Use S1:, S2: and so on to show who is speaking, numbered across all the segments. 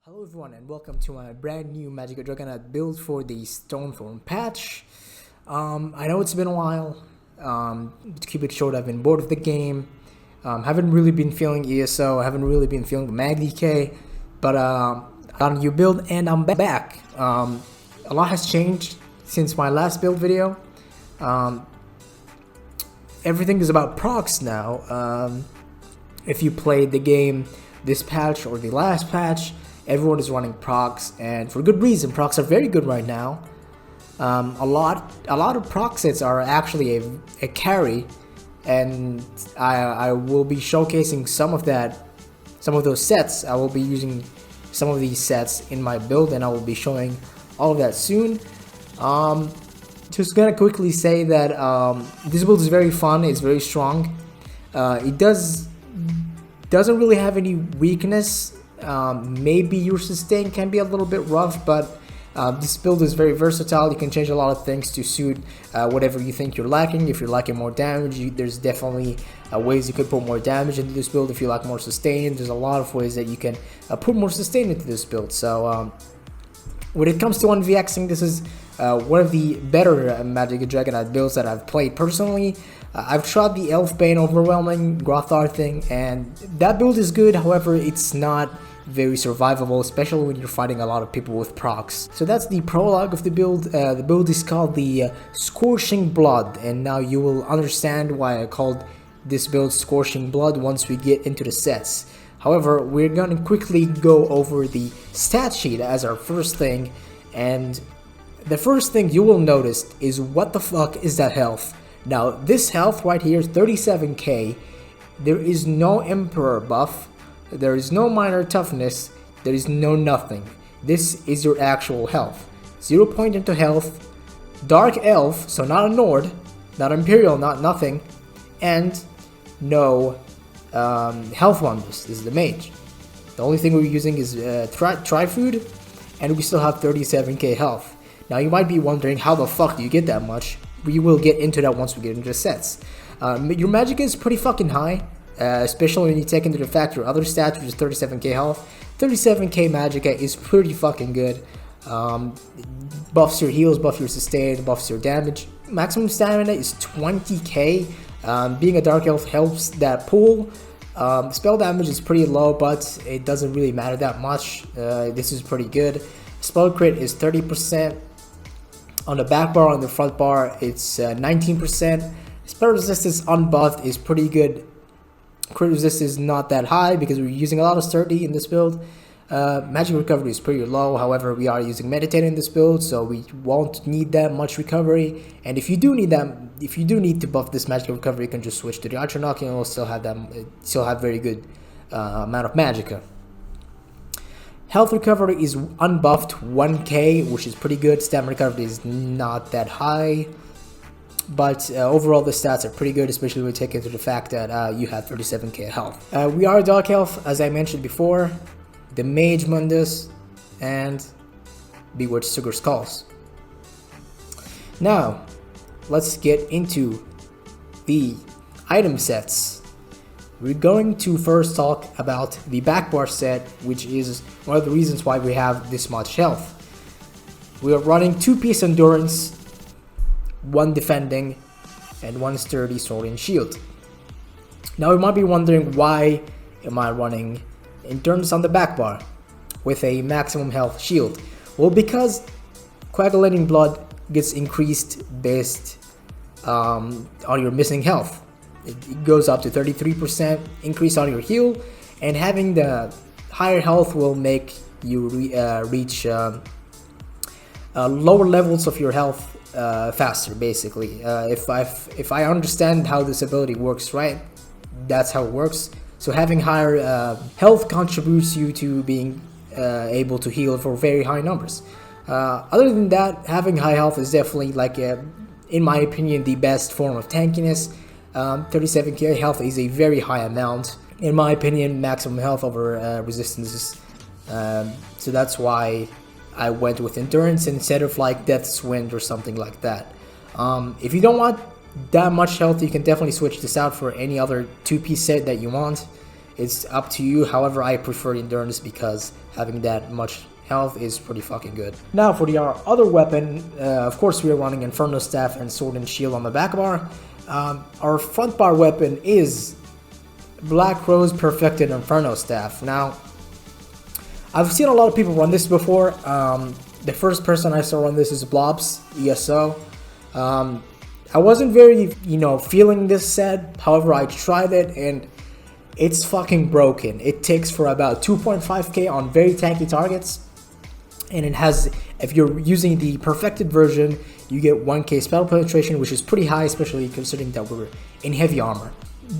S1: Hello everyone and welcome to my brand new Magicka Dragonknight build for the Stonethorn patch. I know it's been a while. To keep it short, I've been bored of the game. Haven't really been feeling ESO, haven't really been feeling Magicka, but I got a new build and I'm back. A lot has changed since my last build video. Everything is about procs now. If you played the game this patch or the last patch, everyone is running procs, and for good reason. Procs are very good right now. A lot of proc sets are actually a carry, and I will be showcasing some of those sets. I will be using some of these sets in my build, and I will be showing all of that soon. Just gonna quickly say that this build is very fun. It's very strong. It doesn't really have any weakness. Maybe your sustain can be a little bit rough, but this build is very versatile. You can change a lot of things to suit whatever you think you're lacking. If you're lacking more damage, there's definitely ways you could put more damage into this build. If you lack more sustain, there's a lot of ways that you can put more sustain into this build. So when it comes to 1vxing, this is one of the better Magicka Dragonknight builds that I've played personally. I've tried the Elfbane Overwhelming Grothar thing, and that build is good. However, it's not very survivable, especially when you're fighting a lot of people with procs. So that's the prologue of the build. The build is called the Scorching Blood, and now you will understand why I called this build Scorching Blood once we get into the sets. However, we're gonna quickly go over the stat sheet as our first thing, and the first thing you will notice is what the fuck is that health? Now, this health right here is 37k. There is no Emperor buff. There is no minor toughness. There is no nothing. This is your actual health. 0 point into health. Dark Elf, so not a Nord, not Imperial, not nothing. And no health mundus. This is the mage. The only thing we're using is Tri-Food, and we still have 37k health. Now you might be wondering, how the fuck do you get that much? We will get into that once we get into the sets. Your Magicka is pretty fucking high, especially when you take into the fact your other stats, which is 37k health. 37k Magicka is pretty fucking good. Buffs your heals, buffs your sustain, buffs your damage. Maximum stamina is 20k. Being a Dark Elf helps that pool. Spell damage is pretty low, but it doesn't really matter that much. This is pretty good. Spell crit is 30%. On the back bar, on the front bar, it's 19%. Spell resistance unbuffed is pretty good. Crit resistance is not that high because we're using a lot of sturdy in this build. Magic recovery is pretty low. However, we are using meditate in this build, so we won't need that much recovery. And if you do need to buff this magic recovery, you can just switch to the Archer Knocking, and we'll still have very good amount of Magicka. Health recovery is unbuffed 1k, which is pretty good. Stamina recovery is not that high, but overall the stats are pretty good, especially when we take into the fact that you have 37k health. We are a Dark Elf, as I mentioned before, the Mage Mundus, and Beware Sugar Skulls. Now, let's get into the item sets. We're going to first talk about the back bar set, which is one of the reasons why we have this much health. We are running 2-piece endurance, 1 defending, and 1 sturdy sword and shield. Now you might be wondering, why am I running endurance on the back bar with a maximum health shield? Well, because coagulating blood gets increased based on your missing health. It goes up to 33% increase on your heal, and having the higher health will make you reach lower levels of your health faster, basically. If I understand how this ability works right, that's how it works. So having higher health contributes you to being able to heal for very high numbers. Other than that, having high health is definitely, like, in my opinion, the best form of tankiness. 37k health is a very high amount. In my opinion, maximum health over resistance. So that's why I went with endurance instead of like Death's Wind or something like that. If you don't want that much health, you can definitely switch this out for any other 2-piece set that you want. It's up to you. However, I prefer endurance because having that much health is pretty fucking good. Now for our other weapon, of course we are running Inferno Staff and Sword and Shield on the back bar. Our front bar weapon is Black Rose Perfected Inferno Staff. Now, I've seen a lot of people run this before. The first person I saw run this is Blobs, ESO. I wasn't very, feeling this set. However, I tried it and it's fucking broken. It ticks for about 2.5k on very tanky targets. And it has, if you're using the perfected version, you get 1k spell penetration, which is pretty high, especially considering that we're in heavy armor.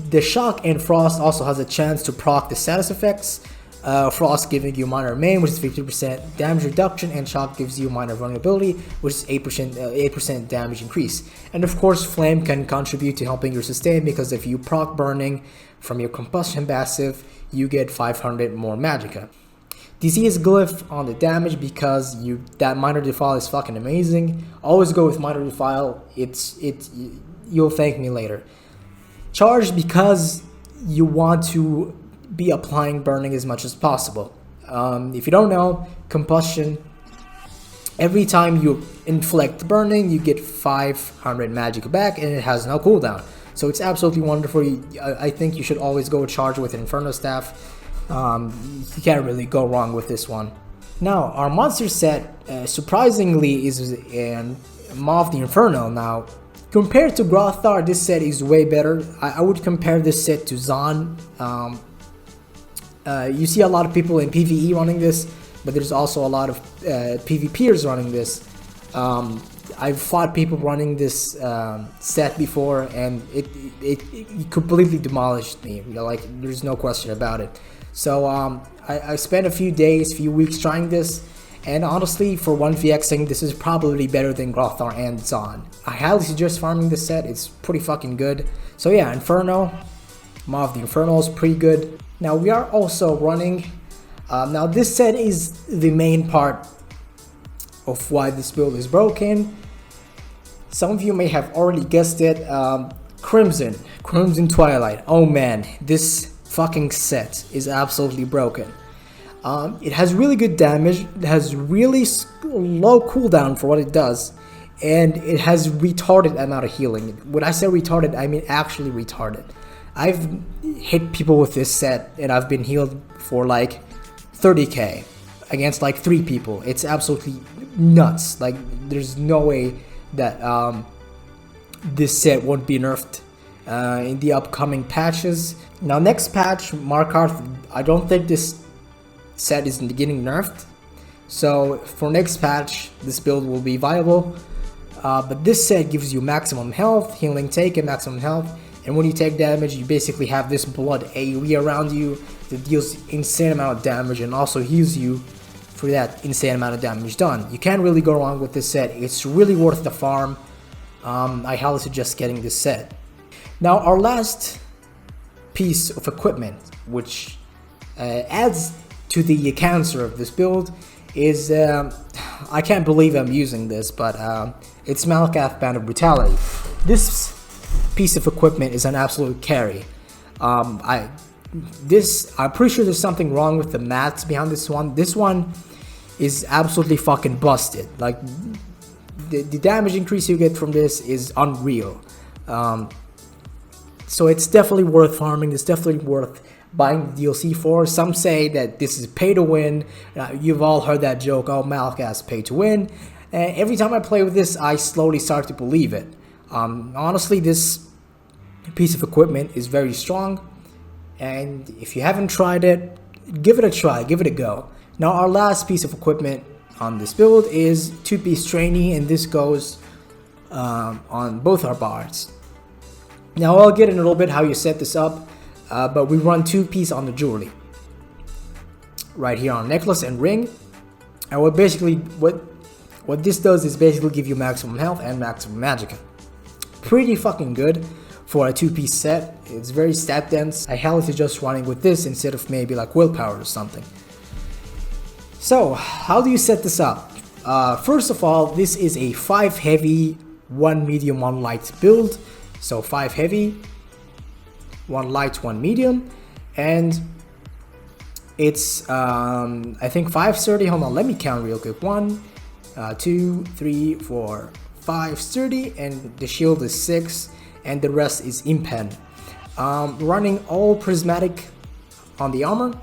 S1: The Shock and Frost also has a chance to proc the status effects. Frost giving you minor maim, which is 50% damage reduction, and Shock gives you minor vulnerability, which is 8% damage increase. And of course, Flame can contribute to helping your sustain, because if you proc burning from your combustion passive, you get 500 more Magicka. Disease Glyph on the damage, because that minor defile is fucking amazing. Always go with minor defile. You'll thank me later. Charge, because you want to be applying burning as much as possible. If you don't know, combustion, every time you inflict burning, you get 500 Magicka back, and it has no cooldown. So it's absolutely wonderful. I think you should always go charge with Inferno Staff. You can't really go wrong with this one. Now, our monster set, surprisingly, is Maw of the Inferno. Now, compared to Grothar, this set is way better. I would compare this set to Zon. You see a lot of people in PvE running this, but there's also a lot of PvPers running this. I've fought people running this set before, and it completely demolished me. There's no question about it. So I spent a few weeks trying this, and honestly, for 1vxing, this is probably better than Grothar and Zon. I highly suggest farming this set. It's pretty fucking good. So yeah, Inferno, Maw of the Inferno is pretty good. Now we are also running, now this set is the main part of why this build is broken. Some of you may have already guessed it, Crimson Twilight. Oh man, this fucking set is absolutely broken. It has really good damage, it has really low cooldown for what it does, and it has retarded amount of healing. When I say retarded, I mean actually retarded. I've hit people with this set and I've been healed for like 30k against like 3 people. It's absolutely nuts. Like, there's no way that this set won't be nerfed in the upcoming patches. Now, next patch, Markarth, I don't think this set is getting nerfed. So for next patch, this build will be viable. But this set gives you maximum health, healing take, and maximum health. And when you take damage, you basically have this blood AoE around you that deals insane amount of damage and also heals you for that insane amount of damage done. You can't really go wrong with this set. It's really worth the farm. I highly suggest getting this set. Now, our last piece of equipment, which adds to the cancer of this build, is I can't believe I'm using this, but it's Markarth Band of Brutality. This piece of equipment is an absolute carry. I'm pretty sure there's something wrong with the mats behind this one. This one is absolutely fucking busted. Like, the damage increase you get from this is unreal. So it's definitely worth farming. It's definitely worth buying the DLC for. Some say that this is pay to win. You've all heard that joke, oh, Malkath's pay to win. Every time I play with this, I slowly start to believe it. Honestly, this piece of equipment is very strong, and if you haven't tried it, give it a try, give it a go. Now, our last piece of equipment on this build is 2-piece trainee, and this goes on both our bars. Now, I'll get in a little bit how you set this up, but we run 2-piece on the jewelry right here on necklace and ring. And what this does is basically give you maximum health and maximum Magicka. Pretty fucking good for a 2-piece set. It's very stat dense. I highly suggest running with this instead of maybe like willpower or something. So, how do you set this up? First of all, this is a 5 heavy, 1 medium, 1 light build. So 5 heavy, 1 light, 1 medium. and it's I think 5 sturdy. Hold on, let me count real quick. 1 2 3 4 5 sturdy, and the shield is 6, and the rest is impen. Running all prismatic on the armor,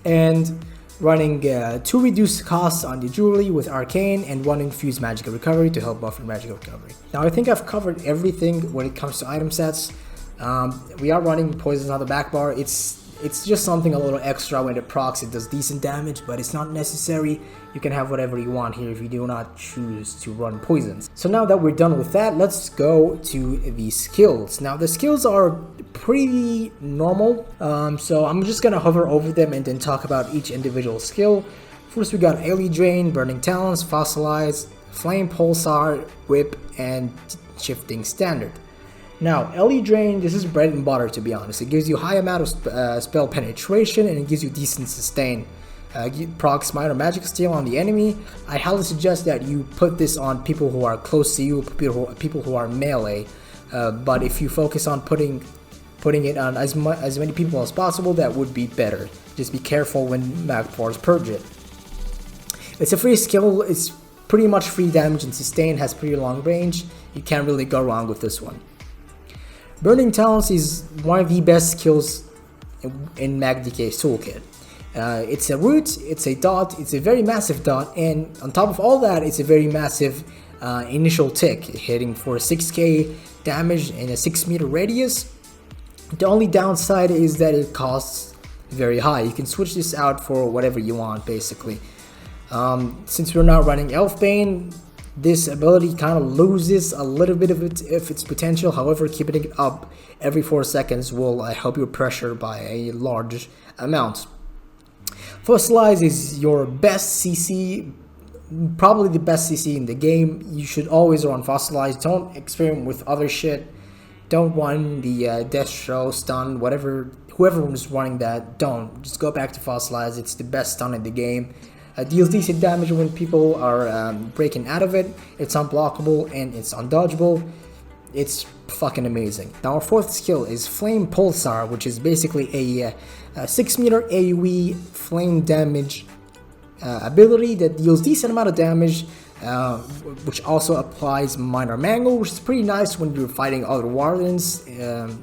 S1: and running 2 reduced costs on the jewelry with arcane, and 1 infused magic recovery to help buffer magic recovery. Now I think I've covered everything when it comes to item sets. We are running poisons on the back bar. It's just something a little extra. When it procs, it does decent damage, but it's not necessary. You can have whatever you want here if you do not choose to run poisons. So now that we're done with that, let's go to the skills. Now the skills are pretty normal, so I'm just gonna hover over them and then talk about each individual skill. First we got AoE Drain, Burning Talons, Fossilize, Flame Pulsar, Whip, and Shifting Standard. Now, AoE Drain, this is bread and butter, to be honest. It gives you a high amount of spell penetration, and it gives you decent sustain. Procs minor magic steal on the enemy. I highly suggest that you put this on people who are close to you, people who are melee. But if you focus on putting it on as many people as possible, that would be better. Just be careful when Magpors purge it. It's a free skill. It's pretty much free damage and sustain. Has pretty long range. You can't really go wrong with this one. Burning Talons is one of the best skills in Magicka's toolkit. It's a root, it's a dot, it's a very massive dot, and on top of all that, it's a very massive initial tick, hitting for 6k damage in a 6 meter radius. The only downside is that it costs very high. You can switch this out for whatever you want, basically. Since we're not running Elfbane, this ability kind of loses a little bit of its potential. However, keeping it up every 4 seconds will help your pressure by a large amount. Fossilize is your best CC, probably the best CC in the game. You should always run Fossilize. Don't experiment with other shit. Don't run the Death Show, Stun, whoever was running that. Don't. Just go back to Fossilize. It's the best stun in the game. Deals decent damage when people are breaking out of it. It's unblockable and it's undodgeable. It's fucking amazing. Now our fourth skill is Flame Pulsar, which is basically a 6 meter AoE flame damage ability that deals decent amount of damage, which also applies minor mangle, which is pretty nice when you're fighting other wardens,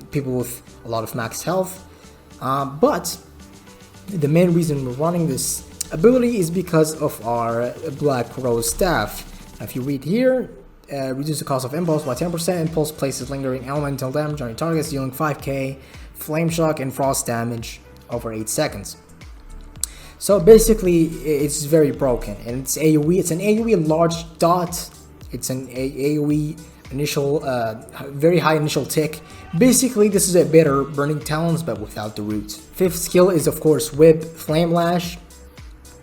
S1: people with a lot of max health. But the main reason we're running this ability is because of our Black Rose Staff. Now, if you read here, reduce the cost of impulse by 10%. Impulse places lingering elemental damage on your targets, dealing 5k flame shock and frost damage over 8 seconds. So basically, it's very broken, and it's AoE. It's an AoE large dot. It's an AoE initial, very high initial tick. Basically, this is a better Burning Talons, but without the roots. Fifth skill is of course Whip, Flame Lash.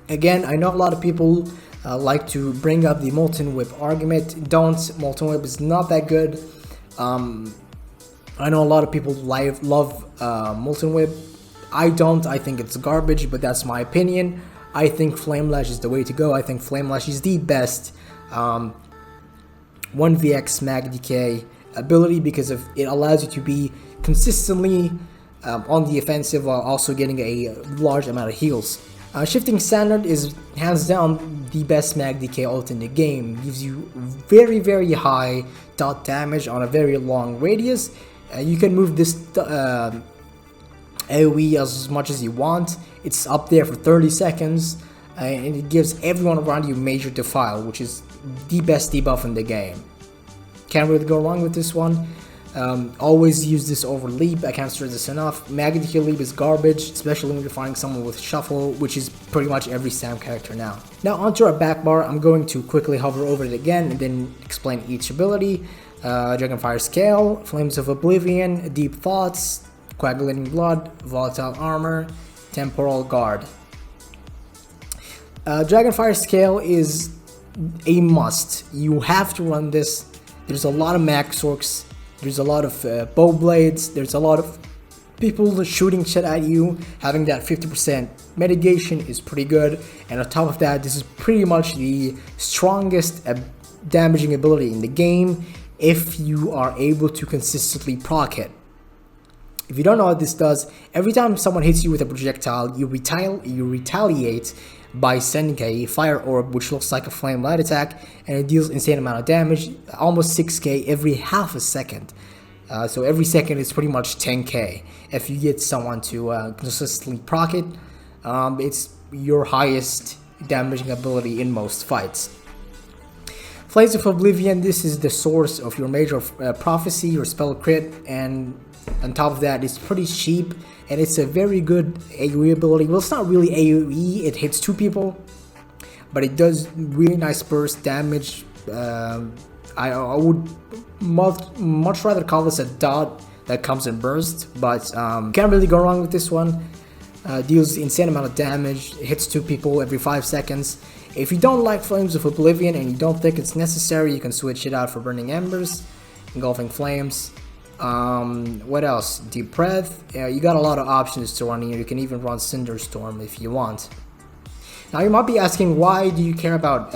S1: Again, I know a lot of people like to bring up the Molten Whip argument. Don't. Molten Whip is not that good. I know a lot of people love Molten Whip. I don't. I think it's garbage, but that's my opinion. I think Flame Lash is the way to go. I think Flame Lash is the best 1vx Magicka ability because of it allows you to be consistently on the offensive while also getting a large amount of heals. Shifting Standard is hands down the best Magicka ult in the game. Gives you very high dot damage on a very long radius. You can move this AoE as much as you want. It's up there for 30 seconds and it gives everyone around you major defile, which is the best debuff in the game. Can't really go wrong with this one. Always use this over Leap. I can't stress this enough. Magicka Leap is garbage, especially when you're fighting someone with Shuffle, which is pretty much every Sam character now. Now onto our back bar. I'm going to quickly hover over it again and then explain each ability. Dragonfire Scale, Flames of Oblivion, Deep Thoughts, Coagulating Blood, Volatile Armor, Temporal Guard. Dragonfire Scale is a must. You have to run this. There's a lot of max orcs. There's a lot of bow blades. There's a lot of people shooting shit at you. Having that 50% mitigation is pretty good. And on top of that, this is pretty much the strongest damaging ability in the game if you are able to consistently proc it. If you don't know what this does, every time someone hits you with a projectile, you retaliate by sending a fire orb, which looks like a flame light attack, and it deals insane amount of damage, almost 6k every half a second. So every second is pretty much 10k. If you get someone to consistently proc it, it's your highest damaging ability in most fights. Flames of Oblivion, this is the source of your major prophecy, your spell crit, and on top of that, it's pretty cheap, and it's a very good AoE ability. Well, it's not really AoE, it hits 2 people, but it does really nice burst damage. I would much rather call this a dot that comes in burst, but can't really go wrong with this one. Deals insane amount of damage, hits 2 people every 5 seconds. If you don't like Flames of Oblivion and you don't think it's necessary, you can switch it out for Burning Embers, Engulfing Flames. What else? Deep Breath. You got a lot of options to run here. You can even run Cinderstorm if you want. Now you might be asking, why do you care about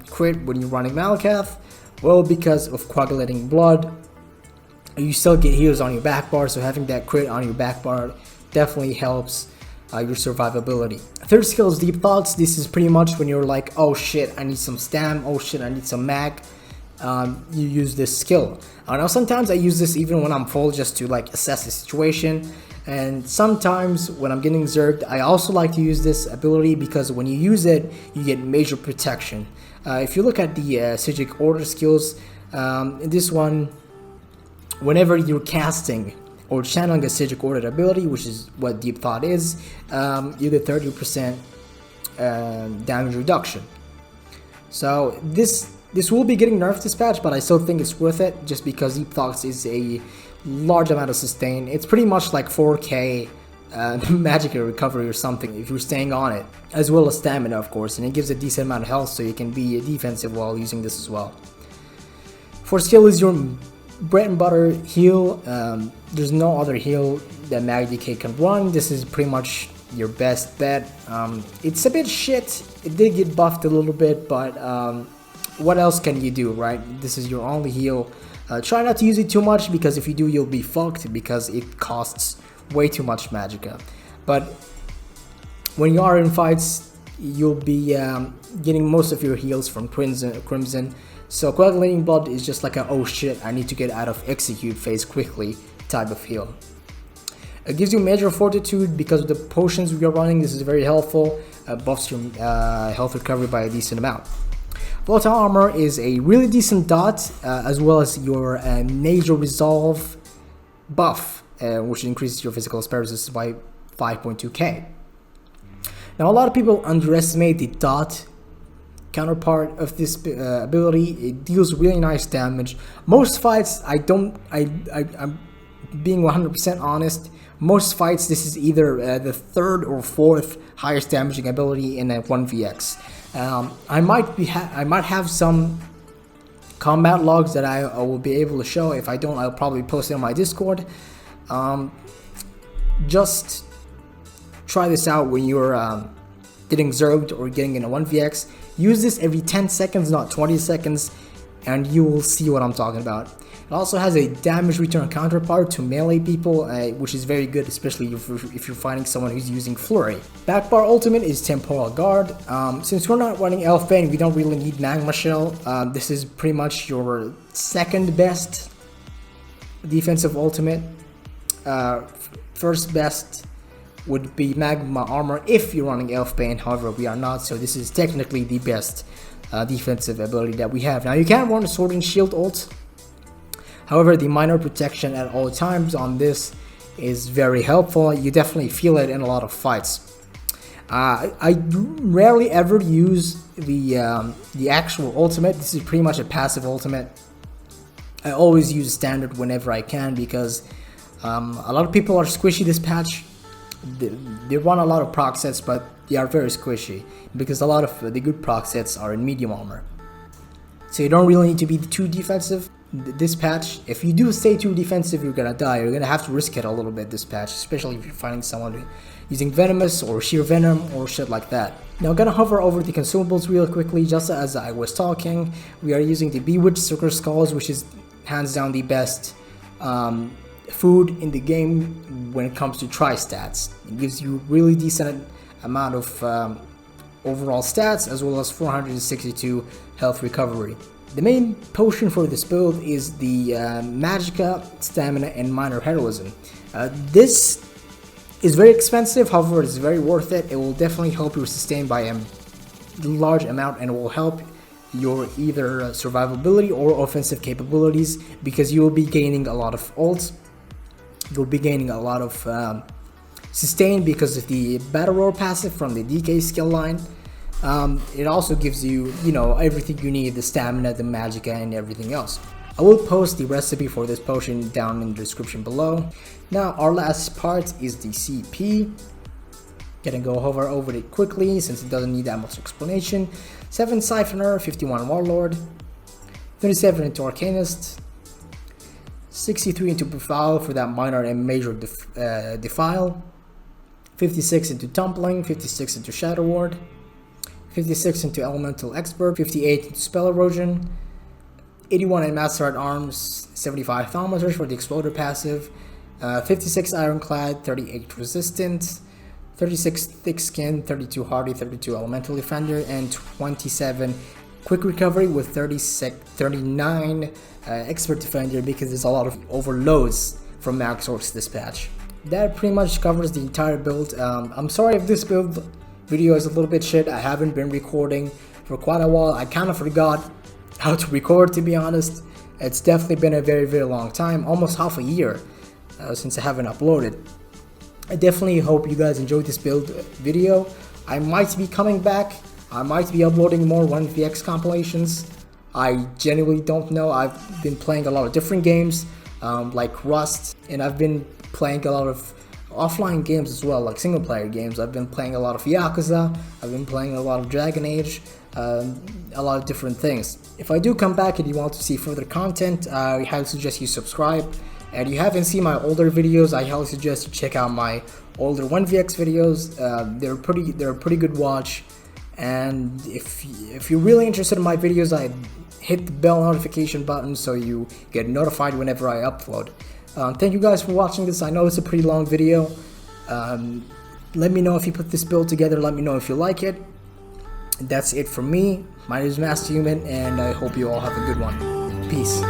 S1: crit when you're running Markarth? Well, because of coagulating blood. You still get heals on your back bar, so having that crit on your back bar definitely helps your survivability. Third skill is Deep Thoughts. This is pretty much when you're like, oh shit, I need some stam, oh shit, I need some mag. You use this skill. Now sometimes I use this even when I'm full, just to like assess the situation, and sometimes when I'm getting zerged, I also like to use this ability because when you use it, you get major protection. If you look at the Sigic Order skills, this one, whenever you're casting or channeling a Sigic Order ability, which is what Deep Thought is, you get 30% damage reduction. So this will be getting nerfed this patch, but I still think it's worth it just because Deep Thoughts is a large amount of sustain. It's pretty much like 4k Magicka recovery or something if you're staying on it, as well as stamina of course, and it gives a decent amount of health, so you can be defensive while using this as well. Fourth skill is your bread and butter heal. There's no other heal that Magicka can run. This is pretty much your best bet. It's a bit shit. It did get buffed a little bit, but what else can you do, right? This is your only heal. Try not to use it too much, because if you do, you'll be fucked, because it costs way too much Magicka. But when you are in fights, you'll be getting most of your heals from Crimson. So coagulating blood is just like a, oh shit, I need to get out of execute phase quickly type of heal. It gives you major fortitude because of the potions we are running. This is very helpful. Buffs your health recovery by a decent amount. Volatile Armor is a really decent dot, as well as your Major Resolve buff, which increases your physical spell resistance by 5.2k. Now a lot of people underestimate the dot counterpart of this ability. It deals really nice damage. Most fights, I'm being 100% honest, most fights this is either the third or fourth highest damaging ability in a 1vx. I might have some combat logs that I will be able to show. If I don't, I'll probably post it on my Discord. Just try this out when you're getting zerged or getting in a 1vx. Use this every 10 seconds, not 20 seconds, and you will see what I'm talking about. It also has a damage return counterpart to melee people, which is very good, especially if you're fighting someone who's using Flurry. Backbar ultimate is Temporal Guard. Since we're not running Elfbane, we don't really need Magma Shell. This is pretty much your second best defensive ultimate. First best would be Magma Armor if you're running Elfbane, however we are not, so this is technically the best defensive ability that we have. Now you can run a Sword and Shield ult, however the minor protection at all times on this is very helpful. You definitely feel it in a lot of fights. I rarely ever use the actual ultimate. This is pretty much a passive ultimate. I always use standard whenever I can, because a lot of people are squishy this patch. They run a lot of proc sets, but they are very squishy because a lot of the good proc sets are in medium armor. So you don't really need to be too defensive this patch. If you do stay too defensive, you're gonna die. You're gonna have to risk it a little bit this patch, especially if you're fighting someone using Venomous or Sheer Venom or shit like that. Now I'm gonna hover over the consumables real quickly. Just as I was talking, we are using the Bewitched Circle Skulls, which is hands down the best food in the game when it comes to tri-stats. It gives you really decent amount of overall stats, as well as 462 health recovery. The main potion for this build is the Magicka, Stamina, and Minor Heroism. This is very expensive, however it's very worth it. It will definitely help you sustain by a large amount, and it will help your either survivability or offensive capabilities, because you will be gaining a lot of ults. You'll be gaining a lot of sustain because of the Battle Roar passive from the DK skill line. It also gives you, everything you need, the stamina, the Magicka, and everything else. I will post the recipe for this potion down in the description below. Now, our last part is the CP. Gonna go hover over it quickly since it doesn't need that much explanation. 7 Siphoner, 51 Warlord, 37 into Arcanist, 63 into Profile for that minor and major defile, 56 into Tumbling, 56 into Shadow Ward, 56 into Elemental Expert, 58 into Spell Erosion, 81 in Master at Arms, 75 Thaumaters for the Exploder passive, 56 Ironclad, 38 Resistant, 36 Thick Skin, 32 Hardy, 32 Elemental Defender, and 27 Quick Recovery with 39 Expert Defender, because there's a lot of overloads from Max Orcs this patch. That pretty much covers the entire build. I'm sorry if this build video is a little bit shit. I haven't been recording for quite a while. I kind of forgot how to record, to be honest. It's definitely been a very, very long time, almost half a year since I haven't uploaded. I definitely hope you guys enjoyed this build video. I might be coming back. I might be uploading more 1vx compilations. I genuinely don't know. I've been playing a lot of different games like Rust, and I've been playing a lot of offline games as well, like single player games. I've been playing a lot of Yakuza, I've been playing a lot of Dragon Age, a lot of different things. If I do come back and you want to see further content, I highly suggest you subscribe. And you haven't seen my older videos, I highly suggest you check out my older 1vx videos. They're a pretty good watch. And if you're really interested in my videos, I hit the bell notification button so you get notified whenever I upload. Thank you guys for watching this. I know it's a pretty long video. Let me know if you put this build together. Let me know if you like it. That's it from me. My name is Master Human, and I hope you all have a good one. Peace.